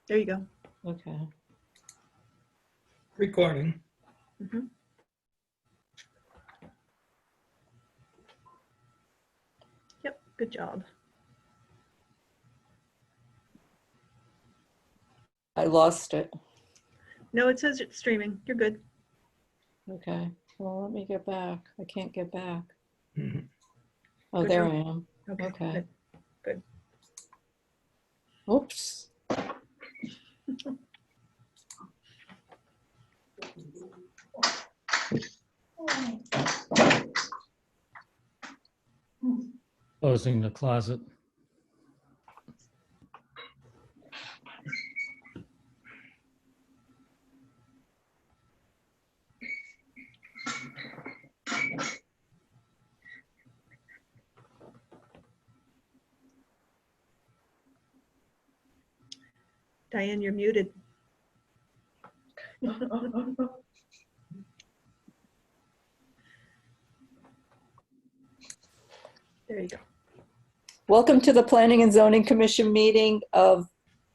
There you go. Okay. Recording. Mhm. Yep, good job. I lost it. No, it says it's streaming. You're good. Okay. Well, let me get back. I can't get back. Mhm. Oh, Good there job. I am. Okay. Okay. Good. Good. Oops. Closing the closet. Diane, you're muted. There you go. Welcome to the Planning and Zoning Commission meeting of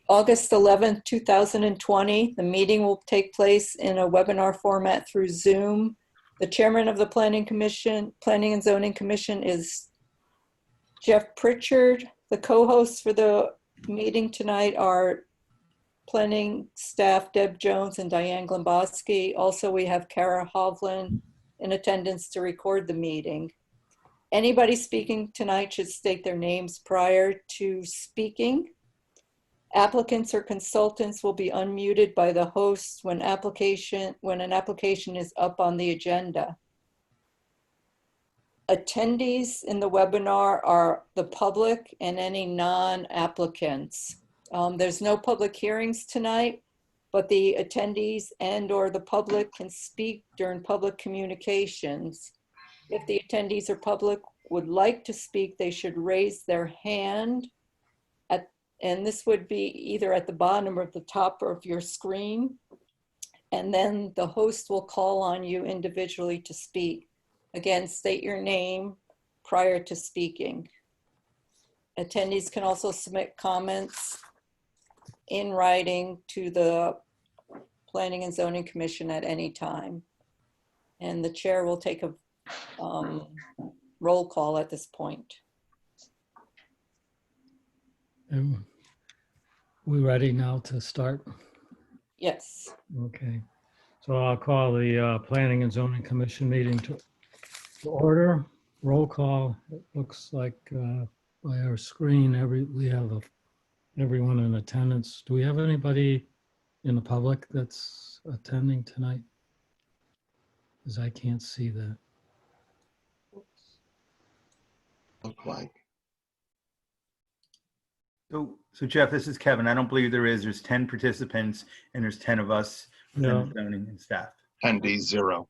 August 11th, 2020. The meeting will take place in a webinar format through Zoom. The chairman of the Planning and Zoning Commission is Jeff Pritchard. The co-hosts for the meeting tonight are planning staff Deb Jones and Diane Glemboski. Also, we have Kara Hovland in attendance to record the meeting. Anybody speaking tonight should state their names prior to speaking. Applicants or consultants will be unmuted by the host when an application is up on the agenda. Attendees in the webinar are the public and any non-applicants. There's no public hearings tonight, but the attendees and/or the public can speak during public communications. If the attendees or public would like to speak, they should raise their hand and this would be either at the bottom or the top of your screen. And then the host will call on you individually to speak. Again, state your name prior to speaking. Attendees can also submit comments in writing to the Planning and Zoning Commission at any time. And the chair will take a roll call at this point. We ready now to start? Yes. Okay. So I'll call the Planning and Zoning Commission meeting to order. Roll call. It looks like by our screen, we have everyone in attendance. Do we have anybody in the public that's attending tonight? Because I can't see that. Look like. So Jeff, this is Kevin. I don't believe there is. There's 10 participants and there's 10 of us Yeah. within zoning and staff. Attendees 0.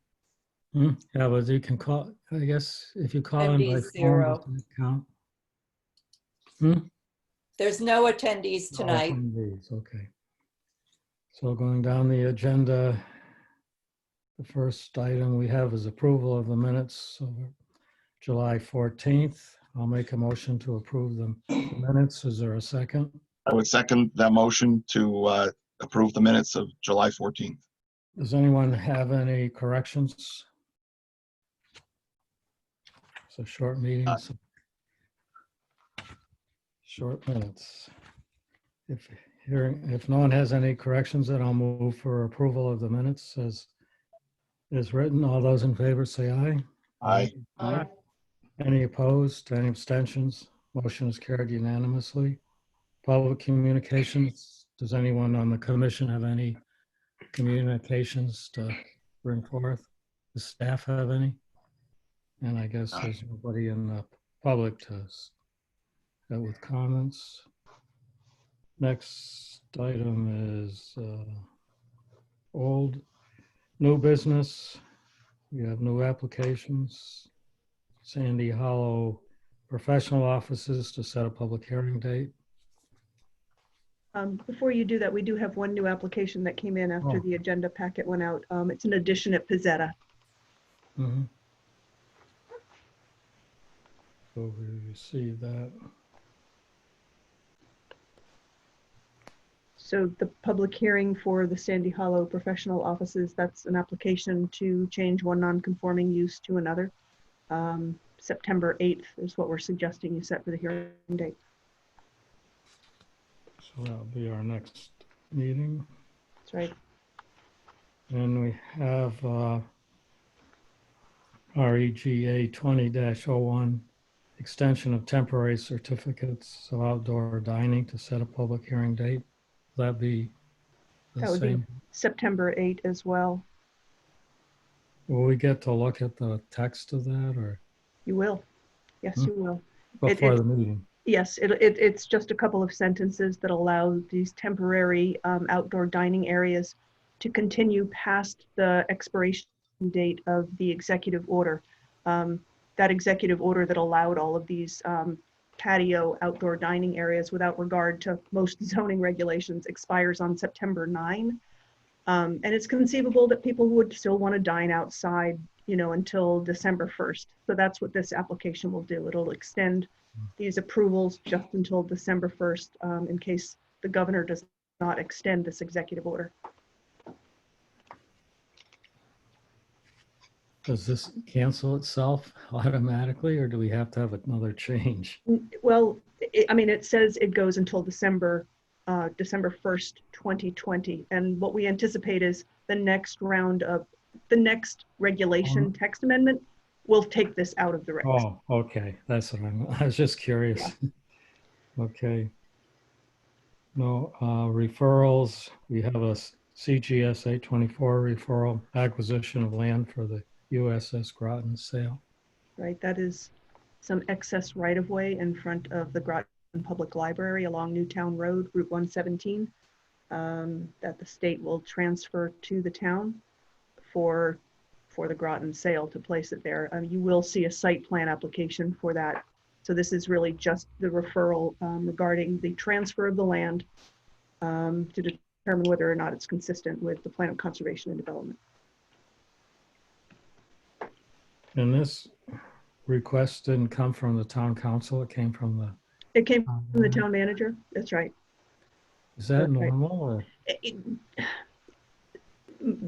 Yeah, but you can call, I guess, if you call in by Attendees, phone, zero. does that count? There's no attendees tonight. Attendees, okay. So going down the agenda, the first item we have is approval of the minutes of July 14th. I'll make a motion to approve the minutes. Is there a second? I would second that motion to approve the minutes of July 14th. Does anyone have any corrections? It's a short meeting, so short minutes. If no one has any corrections, then I'll move for approval of the minutes as is written. All those in favor say aye. Aye. Aye. Any opposed? Any abstentions? Motion is carried unanimously. Public communications. Does anyone on the commission have any communications to bring forth? Does staff have any? And I guess there's nobody in the public with comments. Next item is new business. We have new applications. Sandy Hollow professional offices to set a public hearing date. Before you do that, we do have one new application that came in after the agenda packet went out. It's an addition at Pizzetta. Mm-hmm. So we received that. So the public hearing for the Sandy Hollow professional offices, that's an application to change one non-conforming use to another. September 8th is what we're suggesting you set for the hearing date. So that'll be our next meeting. That's right. And we have REGA 20-01, extension of temporary certificates of outdoor dining to set a public hearing date. Will that be the That would be same? September 8th as well. Will we get to look at the text of that or You will. Yes, Hmm. you will. before the meeting? Yes, it's just a couple of sentences that allow these temporary outdoor dining areas to continue past the expiration date of the executive order. That executive order that allowed all of these patio outdoor dining areas without regard to most zoning regulations expires on September 9. And it's conceivable that people would still want to dine outside, you know, until December 1st. So that's what this application will do. It'll extend these approvals just until December 1st in case the governor does not extend this executive order. Does this cancel itself automatically or do we have to have another change? Well, I mean, it says it goes until December 1st, 2020. And what we anticipate is the next round of the next regulation text amendment will take this out of the regs. Oh, okay. That's what I was just curious. Okay. No referrals. We have a CGS 824 referral, acquisition of land for the USS Groton sale. Right, that is some excess right-of-way in front of the Groton Public Library along Newtown Road, Route 117, that the state will transfer to the town for the Groton sale to place it there. You will see a site plan application for that. So this is really just the referral regarding the transfer of the land to determine whether or not it's consistent with the plan of conservation and development. And this request didn't come from the town council. It came from the. It came from the town manager. That's right. Is that That's right. normal or?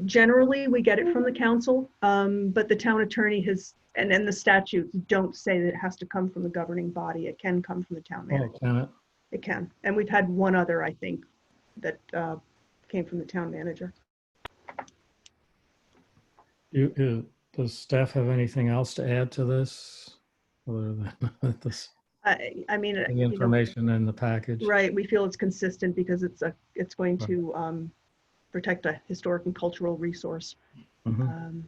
Generally, we get it from the council, but the town attorney has, and then the statutes don't say that it has to come from the governing body. It can come from the town manager. Oh, can it? It can. And we've had one other, I think, that came from the town manager. Does staff have anything else to add to this? Other than this, I mean, the you know, information in the package? right, we feel it's consistent because it's going to protect a historic and cultural resource. Mhm.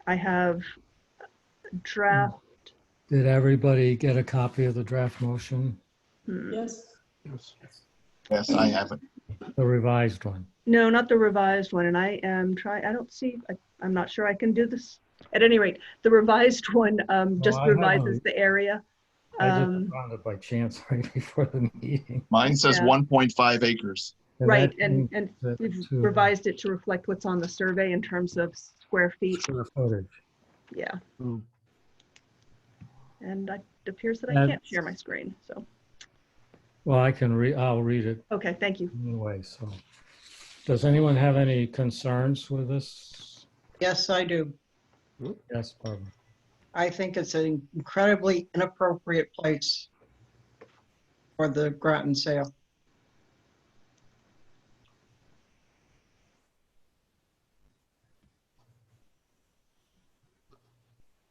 I have draft. Did everybody get a copy of the draft motion, Yes. Yes, I have it. the revised one? No, not the revised one. And I am I'm not sure I can do this. At any rate, the revised one just I have revises a- the area. I just found it by chance right before the meeting. Mine says Yeah. 1.5 acres. And Right, that and changed we've it to revised it to reflect what's on the survey in terms of square feet. square footage. Yeah. Mm. And it appears that I That's- can't share my screen. So, Well, I'll read it okay, thank you. anyway, so. Does anyone have any concerns with this? Yes, I do. Yes, Barbara. I think it's an incredibly inappropriate place for the Groton sale.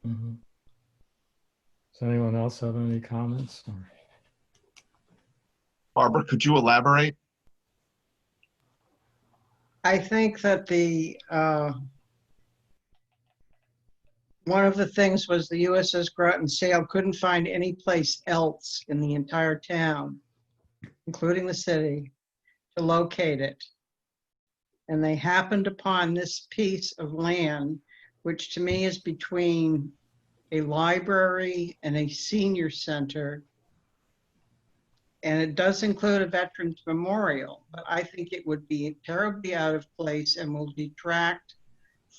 Mhm. Does anyone else have any comments? Or- Barbara, could you elaborate? I think that one of the things was the USS Groton sale couldn't find any place else in the entire town, including the city, to locate it. And they happened upon this piece of land, which to me is between a library and a senior center. And it does include a veterans memorial, but I think it would be terribly out of place and will detract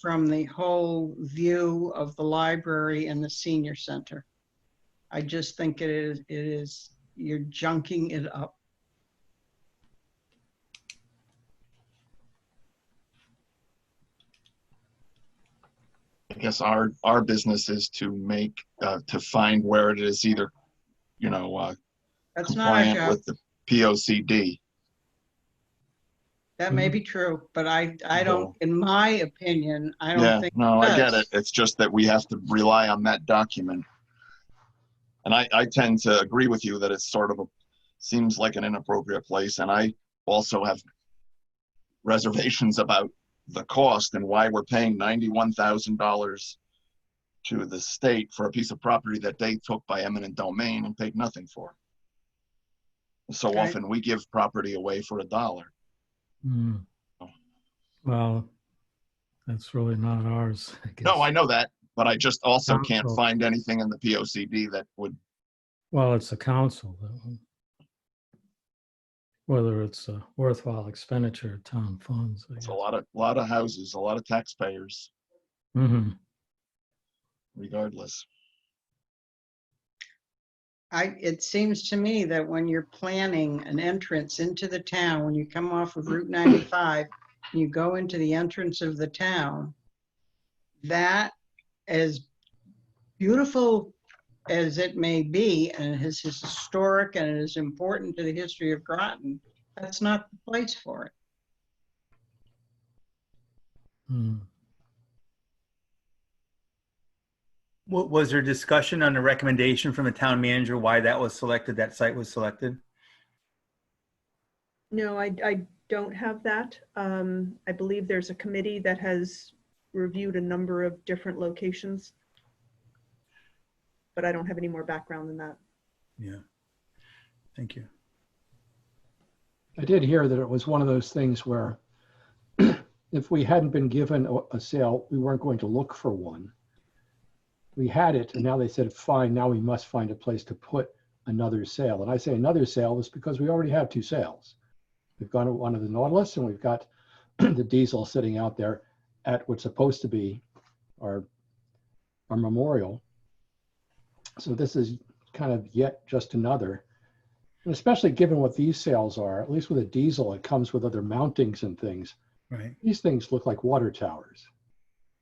from the whole view of the library and the senior center. I just think it is you're junking it up. I guess our business is to make, to find where it is either, That's not our compliant job. with the POCD. That may be true, but I don't, in my opinion, I Yeah, don't think. no, I get does. it. It's just that we have to rely on that document. And I tend to agree with you that it's sort of seems like an inappropriate place. And I also have reservations about the cost and why we're paying $91,000 to the state for a piece of property that they took by eminent domain and paid nothing for. So Okay. often we give property away for $1. Hmm. Well, that's really not ours, I guess. No, I know that, but I just also can't Council. find anything in the POCD that would, Well, it's the council, whether it's a worthwhile expenditure of town funds. I it's guess. a lot of houses, a lot of taxpayers, Mhm. regardless. It seems to me that when you're planning an entrance into the town, when you come off of Route 95, and you go into the entrance of the town, that, as beautiful as it may be, and as historic and as important to the history of Groton, that's not the place for it. Hmm. Was there discussion on the recommendation from the town manager why that was selected, that site was selected? No, I don't have that. I believe there's a committee that has reviewed a number of different locations, but I don't have any more background than that. Yeah. Thank you. I did hear that it was one of those things where if we hadn't been given a sale, we weren't going to look for one. We had it, and now they said, fine, now we must find a place to put another sale. And I say another sale is because we already have two sales. We've got one of the Nautilus, and we've got the diesel sitting out there at what's supposed to be our memorial. So this is kind of yet just another. And especially given what these sales are, at least with a diesel, it comes with other mountings and things. Right. These things look like water towers.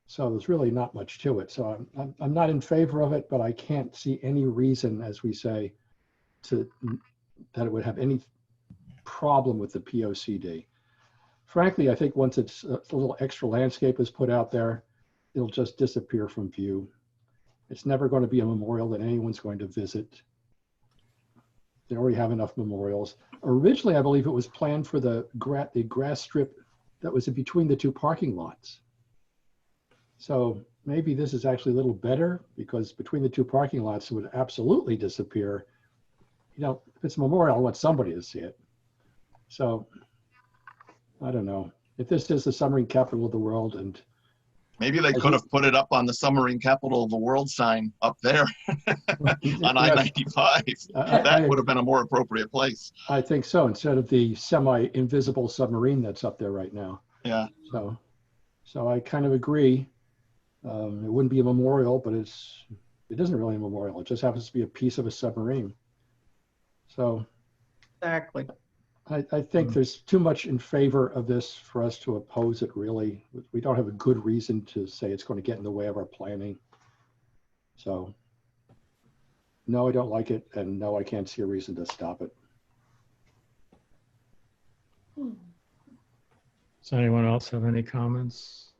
So there's really not much to it. So I'm not in favor of it, but I can't see any reason, as we say, that it would have any problem with the POCD. Frankly, I think once it's a little extra landscape is put out there, it'll just disappear from view. It's never going to be a memorial that anyone's going to visit. They already have enough memorials. Originally, I believe it was planned for the grass strip that was in between the two parking lots. So maybe this is actually a little better because between the two parking lots, it would absolutely disappear. You know, if it's a memorial, I want somebody to see it. So I don't know. If this is the submarine capital of the world, and Maybe they could have put it up on the submarine capital of the world sign up there on I-95. That would have been a more appropriate place. I think so, instead of the semi-invisible submarine that's up there right now. Yeah. So I kind of agree. It wouldn't be a memorial, but it isn't really a memorial. It just happens to be a piece of a submarine. So Exactly. I think there's too much in favor of this for us to oppose it, really. We don't have a good reason to say it's going to get in the way of our planning. So no, I don't like it, and no, I can't see a reason to stop it. Does anyone else have any comments?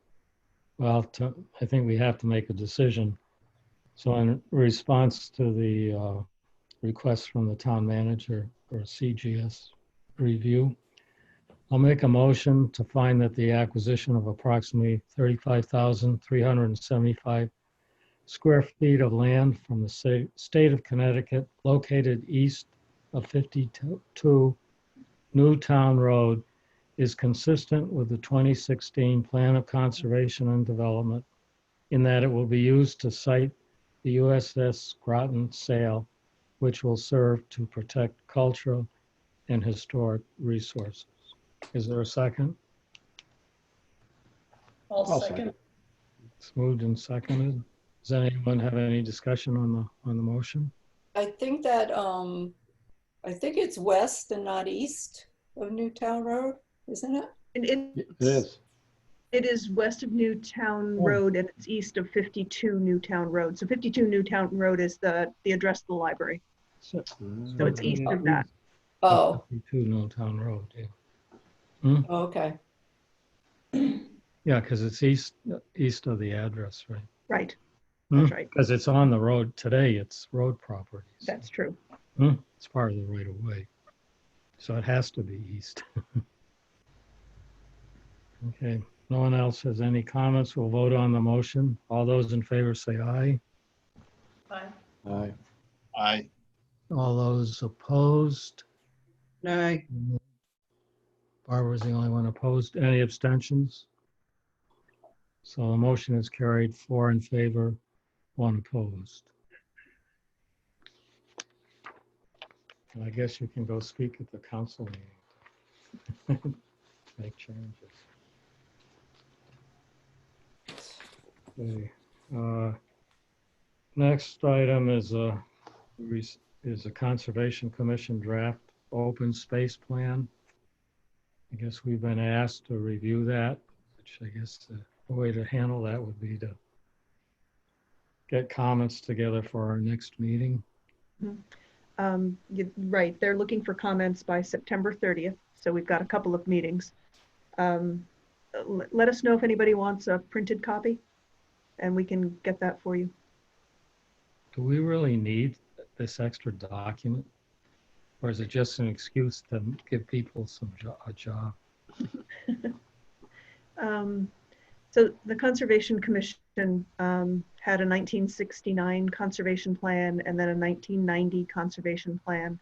Well, I think we have to make a decision. So in response to the request from the town manager for a CGS review, I'll make a motion to find that the acquisition of approximately 35,375 square feet of land from the state of Connecticut located east of 52 Newtown Road is consistent with the 2016 Plan of Conservation and Development in that it will be used to site the USS Groton sail, which will serve to protect cultural and historic resources. Is there a second? I'll second. It's moved and seconded. Does anyone have any discussion on the motion? I think that, I think it's west and not east of Newtown Road, isn't it? And It is. It is west of Newtown Oh. Road and it's east of 52 Newtown Road. So 52 Newtown Road is the address of the library. So So it's east of that. Oh, 52 Newtown Road, yeah. okay. Yeah, because it's east of the address, right? Right, that's right. Because it's on the road today, it's road property. so, That's true. It's part of the right of way. So it has to be east. Okay, no one else has any comments. We'll vote on the motion. All those in favor say aye. Aye. I, All those opposed? No, Barbara's the only one opposed. Any abstentions? So the motion is carried, 4 in favor, 1 opposed. And I guess you can go speak at the council meeting. Make changes. Okay. Next item is a Conservation Commission draft open space plan. I guess we've been asked to review that, which I guess the way to handle that would be to get comments together for our next meeting. Right, they're looking for comments by September 30th. So we've got a couple of meetings. Let us know if anybody wants a printed copy and we can get that for you. Do we really need this extra document? Or is it just an excuse to give people a job? So the Conservation Commission had a 1969 conservation plan and then a 1990 conservation plan.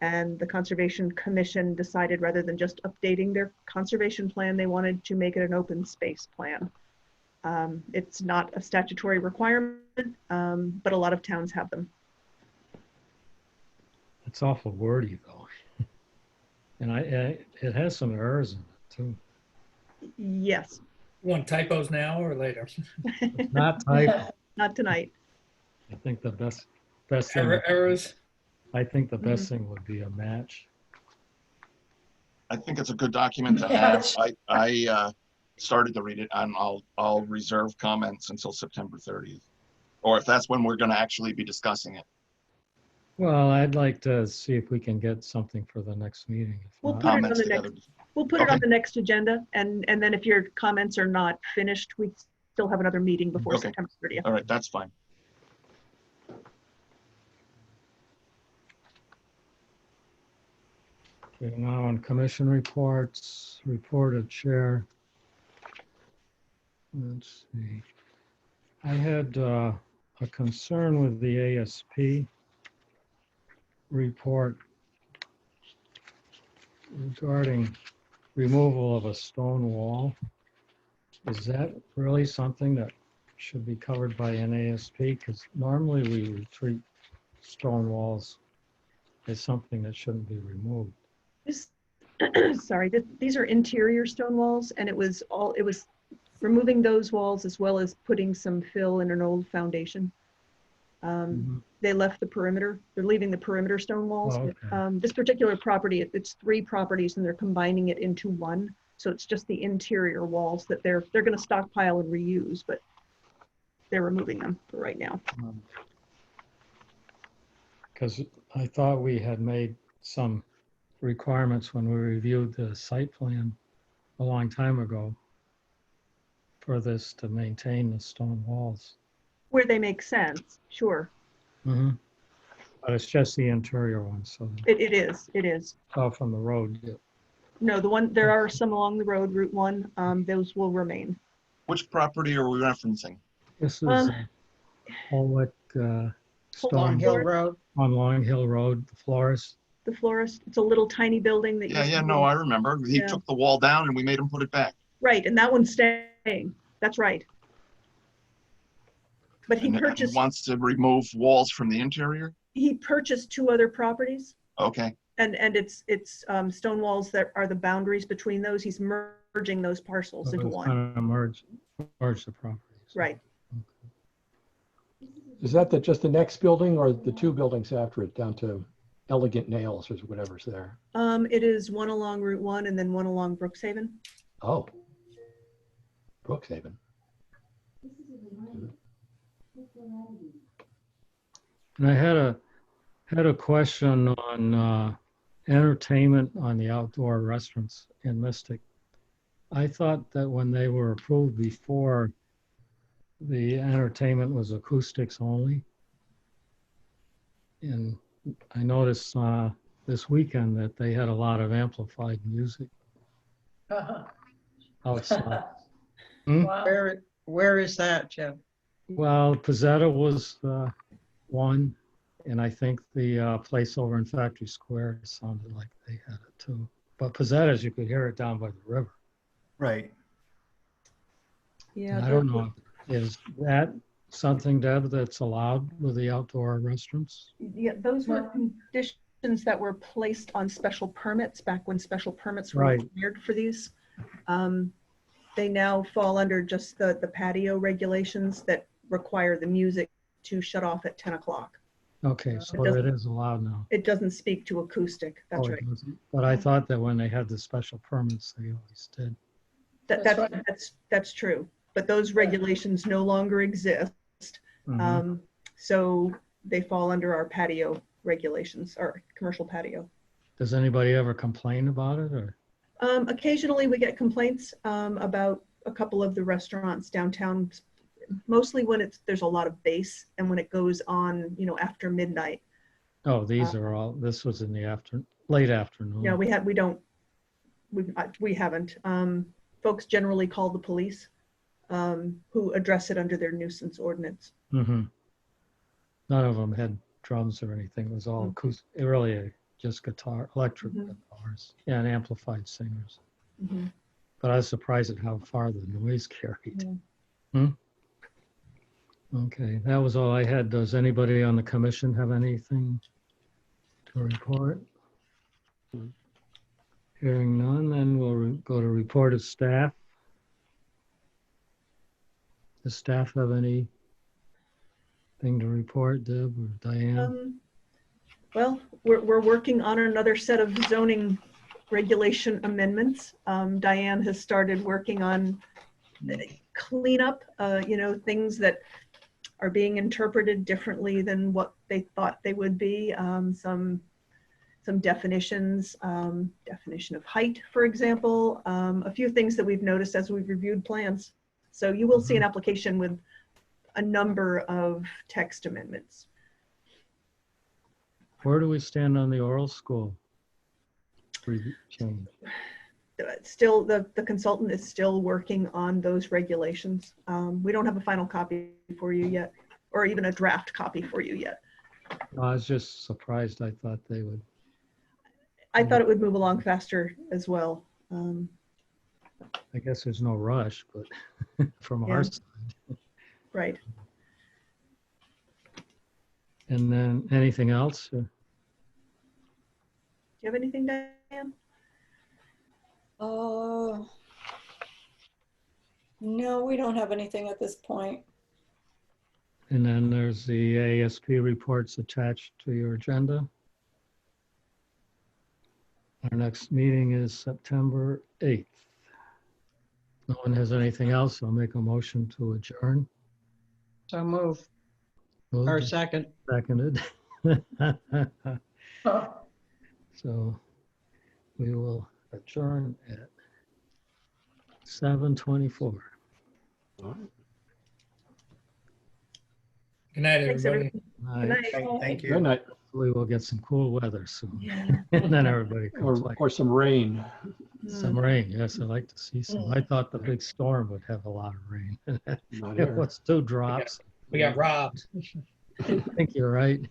And the Conservation Commission decided rather than just updating their conservation plan, they wanted to make it an open space plan. It's not a statutory requirement, but a lot of towns have them. It's awful wordy though. And it has some errors in it too. Yes, You want typos now or later? It's not typo. not tonight. I think the best thing, Errors? I think the best thing would be a match. I think it's a good document to have. I started to read it and I'll reserve comments until September 30th. Or if that's when we're gonna actually be discussing it. Well, I'd like to see if we can get something for the next meeting. If We'll not- put it on Comments the together. next, we'll put it on Okay. the next agenda and then if your comments are not finished, we still have another meeting before Okay. September 30th. All right, that's fine. Okay, now on commission reports, report of chair. Let's see. I had a concern with the ASP report regarding removal of a stone wall. Is that really something that should be covered by NASP? Because normally we treat stone walls as something that shouldn't be removed. This, sorry, these are interior stone walls and it was removing those walls as well as putting some fill in an old foundation. They left the perimeter, they're leaving the perimeter stone walls. Oh, okay. This particular property, it's 3 properties and they're combining it into one. So it's just the interior walls that they're gonna stockpile and reuse, but they're removing them for right now. Because I thought we had made some requirements when we reviewed the site plan a long time ago for this to maintain the stone walls. Where they make sense, sure. But it's just the interior ones, so It is. off from the road. Yeah. No, there are some along the road, Route 1, those will remain. Which property are we referencing? This is Holwick Long Stone Hill Road. on Long Hill Road, the florist. The florist, it's a little tiny building that. used to Yeah, be- no, I remember. He Yeah. took the wall down and we made him put it back. Right, and that one's staying, that's right. But he And he purchased wants to remove walls from the interior? 2 other properties, Okay, and it's stone walls that are the boundaries between those. He's merging those parcels into one, Kind of merge the properties. right? Is that just the next building or the 2 buildings after it down to Elegant Nails or whatever's there? It is one along Route 1 and then one along Brookshaven. Oh, Brookhaven. And I had a question on entertainment on the outdoor restaurants in Mystic. I thought that when they were approved before, the entertainment was acoustics only. And I noticed this weekend that they had a lot of amplified music outside. Hmm? Wow. Where is that, Jeff? Well, Pizzetta was one, and I think the place over in Factory Square sounded like they had it too. But Pizzetta's, you could hear it down by the river. Right. Yeah, And I don't know, is that something, Deb, that's allowed with the outdoor restaurants? Yeah, those were conditions that were placed on special permits back when special permits were Right. required for these. They now fall under just the patio regulations that require the music to shut off at 10 o'clock. Okay, so doesn't- it is allowed now. It doesn't speak to acoustic, that's Oh, it right. doesn't. But I thought that when they had the special permits, they always did. That's true, but those regulations no longer exist. Mhm. So they fall under our patio regulations, our commercial patio. Does anybody ever complain about it or? Occasionally we get complaints about a couple of the restaurants downtown, mostly when there's a lot of bass and when it goes on, after midnight. Oh, these are all, this was in the late afternoon. No, we haven't. Folks generally call the police, who address it under their nuisance ordinance. Mhm. None of them had drums or anything. It was all acoustic, really just electric Mhm. guitars and amplified singers. Mhm. But I was surprised at how far the noise carried. Yeah. Okay, that was all I had. Does anybody on the commission have anything to report? Hearing none, then we'll go to report of staff. Does staff have anything to report, Deb or Diane? Well, we're working on another set of zoning regulation amendments. Diane has started working on cleanup, things that are being interpreted differently than what they thought they would be. Some definitions, definition of height, for example, a few things that we've noticed as we've reviewed plans. So you will see an application with a number of text amendments. Where do we stand on the oral school change? Still, the consultant is still working on those regulations. We don't have a final copy for you yet, or even a draft copy for you yet. I was just surprised. I thought they would. I thought it would move along faster as well. I guess there's no rush, but from Yeah. our side. Right. And then anything else? Do you have anything, Diane? No, we don't have anything at this point. And then there's the ASP reports attached to your agenda. Our next meeting is September 8th. No one has anything else. I'll make a motion to adjourn. So move, or Moved, second. seconded. So we will adjourn at 7:24. All right. Good night, Thanks, everybody. everyone. Good night. Thank you. Good night, Hopefully we'll get some cool weather soon. Yeah. And then everybody can play. or some rain. Some rain, yes, I'd like to see some. I thought the big storm would have a lot of rain. Not It here. was 2 drops. We got robbed. I think you're right.